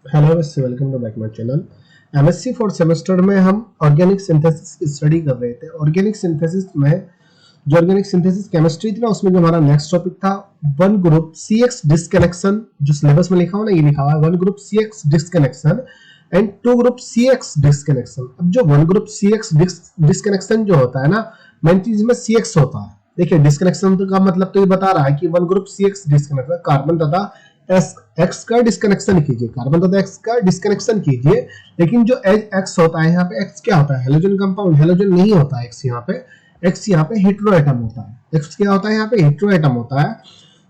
Hello बच्चे, welcome to back my channel. MSc fourth semester में हम ऑर्गेनिक सिंथेसिस की स्टडी कर रहे थे। ऑर्गेनिक सिंथेसिस में जो ऑर्गेनिक सिंथेसिस केमिस्ट्री थी ना, उसमें जो हमारा नेक्स्ट टॉपिक था वन ग्रुप सीएक्स डिस्कनेक्शन। जो सिलेबस में लिखा हुआ ना, ये लिखा हुआ है one group CX disconnection and two group CX disconnection. अब जो वन ग्रुप सीएक्स डिस्कनेक्शन जो होता है ना, मेन चीज में सीएक्स होता है। देखिए, डिस्कनेक्शन का मतलब तो ये बता रहा है कि one group CX disconnection carbon तथा एक्स का डिस्कनेक्शन कीजिए, कार्बन तथा एक्स का डिस्कनेक्शन कीजिए। लेकिन जो एक्स होता है यहाँ पे, एक्स क्या होता है? Halogen compound. हेलोजन नहीं होता है एक्स यहाँ पे। एक्स यहाँ पे हेटेरो एटम होता है। एक्स क्या होता है यहाँ पे? हेटेरो एटम होता है।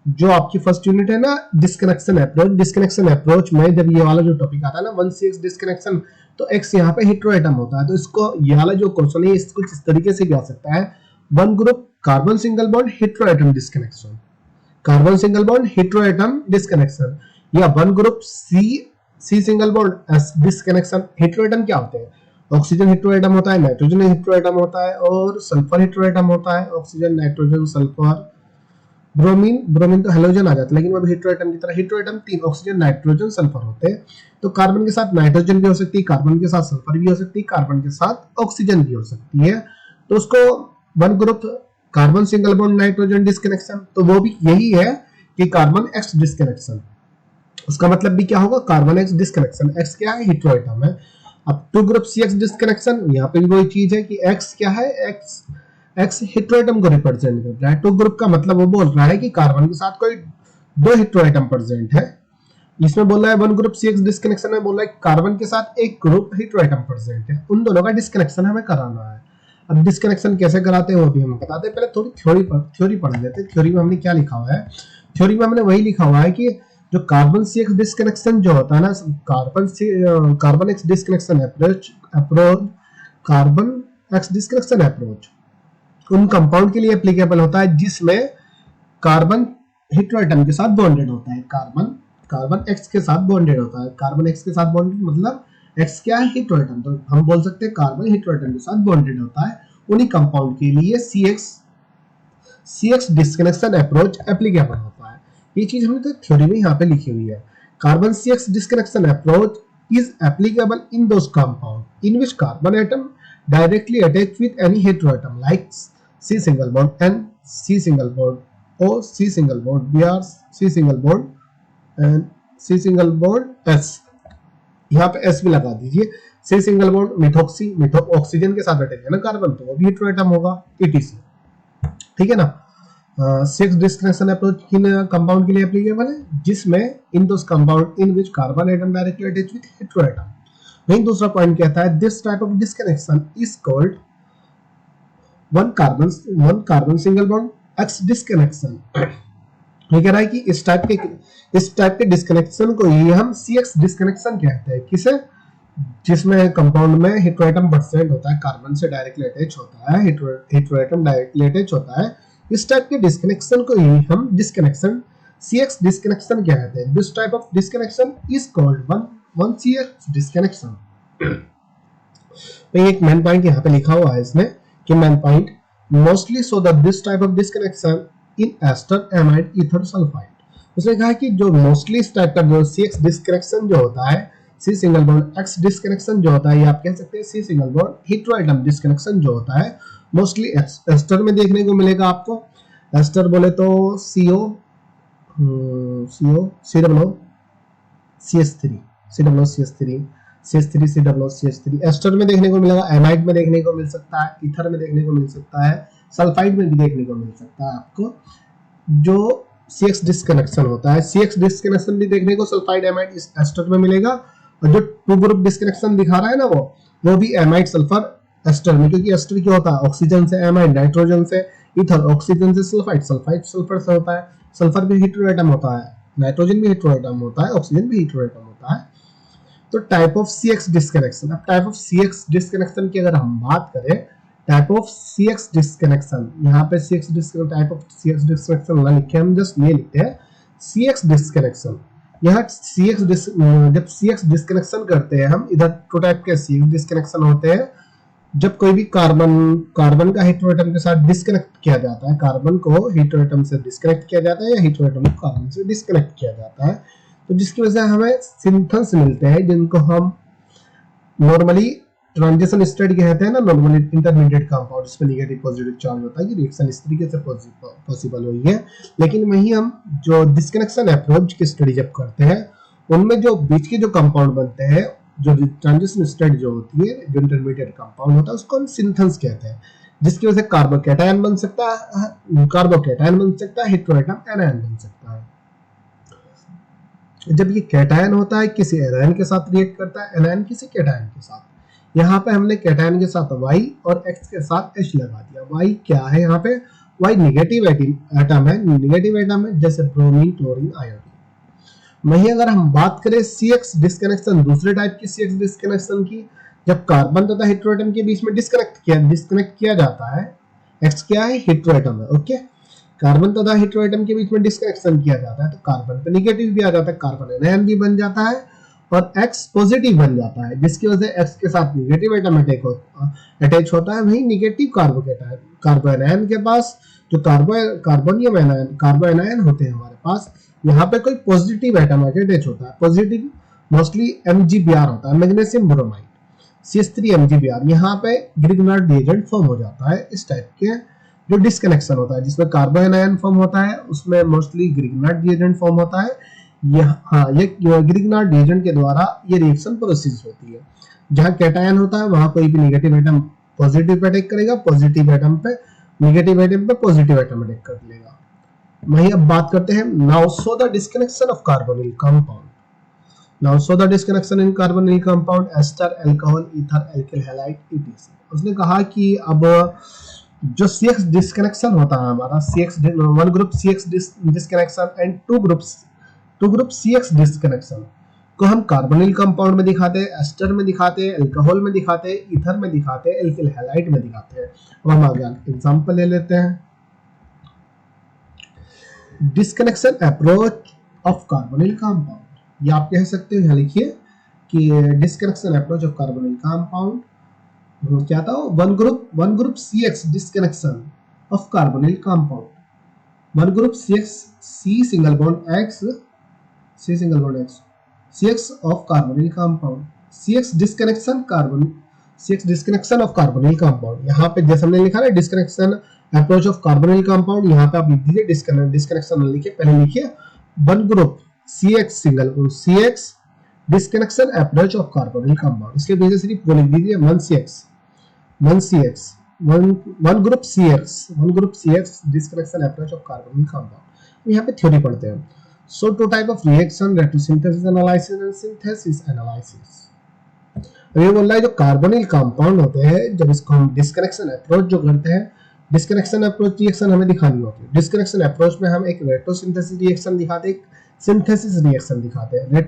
जो आपकी फर्स्ट यूनिट है ना, डिस्कनेक्शन अप्रोच, डिस्कनेक्शन अप्रोच में जब ये वाला जो टॉपिक आता है ना, 1C डिस्कनेक्शन, तो एक्स यहाँ पे हेटेरो एटम होता है। तो इसको ये वाला जो क्वेश्चन है इसको इस तरीके से क्या सकता है, one group carbon single bond hetero atom disconnection, carbon single bond hetero atom disconnection, या one group C single bond S disconnection. Hetero atom क्या होते हैं? ऑक्सीजन हेटेरो एटम होता है, नाइट्रोजन हेटेरो एटम होता है और सल्फर हेटेरो एटम होता है। Oxygen, nitrogen, sulphur, bromine. Bromine तो हेलोजन आ जाता है, लेकिन वो भी हेटेरो एटम की तरह। हेटेरो एटम तीन, ऑक्सीजन, नाइट्रोजन, सल्फर होते हैं। तो कार्बन के साथ नाइट्रोजन भी हो सकती है, कार्बन के साथ सल्फर भी हो सकती है, कार्बन के साथ ऑक्सीजन भी हो सकती है। तो उसको one group carbon single bond nitrogen disconnection, तो वो भी यही है कि कार्बन एक्स डिस्कनेक्शन। उसका मतलब भी क्या होगा? Carbon x disconnection. एक्स क्या है? हेटेरो एटम है। अब two group C X disconnection, यहाँ पे भी वही चीज है कि एक्स क्या है? एक्स हेटेरो एटम को रिप्रेजेंट कर रहा है। टू ग्रुप का मतलब वो बोल रहा है कि कार्बन के साथ कोई दो हेटेरो एटम प्रेजेंट है। इसमें बोल रहा है one group C X disconnection में बोल रहा है कार्बन के साथ एक ग्रुप हेटेरो एटम प्रेजेंट है, उन दोनों का डिस्कनेक्शन हमें कराना है। अब डिस्कनेक्शन कैसे कराते हैं वो भी हम बताते हैं। पहले थोड़ी थ्योरी पढ़ लेते हैं। थ्योरी में हमने क्या लिखा हुआ है? थ्योरी में हमने वही लिखा हुआ है कि जो कार्बन सी एक्स डिस्कनेक्शन जो होता है ना, carbon x disconnection approach carbon x disconnection approach उन कंपाउंड के लिए एप्लीकेबल होता है जिसमें कार्बन हेटेरो एटम के साथ बॉन्डेड होता है। कार्बन एक्स के साथ बॉन्डेड होता है। कार्बन एक्स के साथ बॉन्डेड मतलब एक्स क्या है? Hetero atom. तो हम बोल सकते हैं कार्बन हेटेरो एटम के साथ बॉन्डेड होता है। उन्हीं कंपाउंड के लिए सीएक्स डिस्कनेक्शन अप्रोच एप्लीकेबल होता है। ये चीज हमने तो थ्योरी में यहाँ पे लिखी हुई है। Carbon CX disconnection approach is applicable in those compound in which carbon atom directly attached with any heteroatom like C single bond and C single bond or C single bond, Br C single bond and C single bond S। यहाँ पे S भी लगा दीजिए। C single bond methoxy, oxygen के साथ attach है ना carbon, तो वो भी हेटेरोएटम होगा, etc। ठीक है ना। सिक्स डिस्कनेक्शन अप्रोच किन कंपाउंड के लिए एप्लीकेबल है? जिसमें in those compound in which carbon atom directly attach with heteroatom. वहीं दूसरा पॉइंट कहता है this type of disconnection is called one carbon single bond X disconnection. ये कह रहा है कि इस टाइप के डिस्कनेक्शन को ही हम सीएक्स डिस्कनेक्शन कहते हैं। किसे? जिसमें कंपाउंड में हेटेरोएटम प्रेजेंट होता है, कार्बन से डायरेक्टली अटैच होता है, हेटेरोएटम डायरेक्टली अटैच होता है। इस टाइप के डिस्कनेक्शन को ही हम डिस्कनेक्शन सीएक्स डिस्कनेक्शन कहते हैं। This type of disconnection is called one CX disconnection. तो एक मेन पॉइंट यहाँ पे लिखा हुआ है इसमें कि main point mostly so that this type of disconnection in ester amide ether sulphide. उसने कहा कि जो मोस्टली इस टाइप का जो सीएक्स डिस्कनेक्शन जो होता है, C single bond X disconnection जो होता है, या आप कह सकते हैं C single bond heteroatom disconnection जो होता है, मोस्टली एस्टर में देखने को मिलेगा आपको। एस्टर बोले तो CO COO CH3 CH3 ester में देखने को मिलेगा, एमाइड में देखने को मिल सकता है, ईथर में देखने को मिल सकता है, सल्फाइड में भी देखने को मिल सकता है आपको। जो सीएक्स डिस्कनेक्शन होता है, सीएक्स डिस्कनेक्शन भी देखने को सल्फाइड एमाइड इस एस्टर में मिलेगा। और जो टू ग्रुप डिस्कनेक्शन दिखा रहा है ना, वो भी एमाइड सल्फर एस्टर में, क्योंकि एस्टर क्या होता है? ऑक्सीजन से एमाइड, नाइट्रोजन से ईथर, ऑक्सीजन से सल्फाइड, सल्फाइड सल्फर से होता है। सल्फर भी हेटेरोएटम होता है, नाइट्रोजन भी हेटेरोएटम होता है, ऑक्सीजन भी हेटेरोएटम होता है। तो टाइप ऑफ सीएक्स डिस्कनेक्शन। अब टाइप ऑफ सीएक्स डिस्कनेक्शन की अगर हम बात करें, टाइप ऑफ सीएक्स डिस्कनेक्शन, यहाँ पे CX disconnection, type of CX disconnection ना लिखे, हम जस्ट ये लिखते हैं सीएक्स डिस्कनेक्शन। यहाँ जब सीएक्स डिस्कनेक्शन करते हैं हम, इधर टू टाइप के सीएक्स डिस्कनेक्शन होते हैं। जब कोई भी कार्बन का हेटेरोएटम के साथ डिस्कनेक्ट किया जाता है, कार्बन को हेटेरोएटम से डिस्कनेक्ट किया जाता है या हेटेरोएटम को कार्बन से डिस्कनेक्ट किया जाता है, तो जिसकी वजह से हमें सिंथेस मिलते हैं जिनको हम नॉर्मली ट्रांजिशन स्टेट कहते हैं ना, नॉर्मली इंटरमीडिएट कंपाउंड जिसमें नेगेटिव पॉजिटिव चार्ज होता है। ये रिएक्शन इस तरीके से पॉसिबल हुई है। लेकिन वहीं हम जो डिस्कनेक्शन अप्रोच की स्टडी जब करते हैं उनमें जो बीच के जो कंपाउंड बनते हैं, जो ट्रांजिशन स्टेट जो होती है, जो इंटरमीडिएट कंपाउंड होता है, उसको हम सिंथेस कहते हैं, जिसकी वजह से कार्बोकैटायन बन सकता है, हेटेरोएटम एनायन बन सकता है। जब ये कैटायन होता है किसी एनायन के साथ रिएक्ट करता है, एनायन किसी कैटायन के साथ। यहाँ पे हमने कैटायन के साथ Y और X के साथ H लगा दिया। Y क्या है यहाँ पे? Y नेगेटिव एटम है, जैसे ब्रोमीन, क्लोरीन, आयोडीन। वहीं अगर हम बात करें CX डिस्कनेक्शन, दूसरे टाइप की CX डिस्कनेक्शन की, जब कार्बन तथा हेटेरोएटम के बीच में डिस्कनेक्ट किया जाता है, X क्या है? हेटेरोएटम है, ओके। कार्बन तथा हेटेरोएटम के बीच में डिस्कनेक्शन किया जाता है तो कार्बन पे नेगेटिव भी आ जाता है, कार्बन एनायन भी बन जाता है और X पॉजिटिव बन जाता है, जिसकी वजह से X के साथ नेगेटिव एटम अटैच होता है। वहीं नेगेटिव कार्बो एनायन के पास जो कार्बो एनायन होते हैं हमारे पास, यहाँ पे कोई पॉजिटिव एटम अटैच होता है। पॉजिटिव मोस्टली MgBr होता है, मैग्नीशियम ब्रोमाइड, CH3 MgBr। यहाँ पे ग्रिग्नार्ड रिएजेंट फॉर्म हो जाता है। इस टाइप के जो डिस्कनेक्शन होता है जिसमें कार्बो एनायन फॉर्म होता है, उसमें मोस्टली ग्रिग्नार्ड रिएजेंट फॉर्म होता है। ये ग्रिग्नार्ड रिएजेंट के द्वारा ये रिएक्शन प्रोसेस होती है। जहां कैटायन होता है वहां कोई भी नेगेटिव एटम पॉजिटिव पे अटैक करेगा, पॉजिटिव एटम पे नेगेटिव एटम पे पॉजिटिव एटम अटैक कर लेगा। वहीं अब बात करते हैं now show the disconnection of carbonyl compound. Now show the disconnection in carbonyl compound ester, alcohol, ether, alkyl halide, etc। उसने कहा कि अब जो CX डिस्कनेक्शन होता है हमारा, one group CX disconnection and two group CX disconnection को हम कार्बोनिल कंपाउंड में दिखाते हैं, एस्टर में दिखाते हैं, अल्कोहल में दिखाते हैं, ईथर में दिखाते हैं, एल्किल हैलाइड में दिखाते हैं। अब हम आगे एग्जांपल ले लेते हैं। Disconnection approach of carbonyl compound, ये आप कह सकते हो, यहाँ लिखिए कि disconnection approach of carbonyl compound क्या था? One group CX disconnection of carbonyl compound. One group C single bond X CX of carbonyl compound. CX disconnection of carbonyl compound. यहाँ पे जैसे हमने लिखा है disconnection approach of carbonyl compound, यहाँ पे आप लिख दीजिए डिस्कनेक्शन लिखिए, पहले लिखिए one group CX disconnection approach of carbonyl compound. इसके पीछे सिर्फ लिख दीजिए one group CX disconnection approach of carbonyl compound. यहाँ पे थ्योरी पढ़ते हैं। So two type of reaction, retrosynthesis analysis and synthesis analysis. ये बोल रहा है जो कार्बोनिल कंपाउंड होते हैं, जब इसको हम डिस्कनेक्शन अप्रोच जो करते हैं, डिस्कनेक्शन अप्रोच रिएक्शन हमें दिखानी होती है। डिस्कनेक्शन अप्रोच में हम एक रेट्रोसिंथेसिस रिएक्शन दिखाते हैं, एक सिंथेसिस रिएक्शन दिखाते हैं।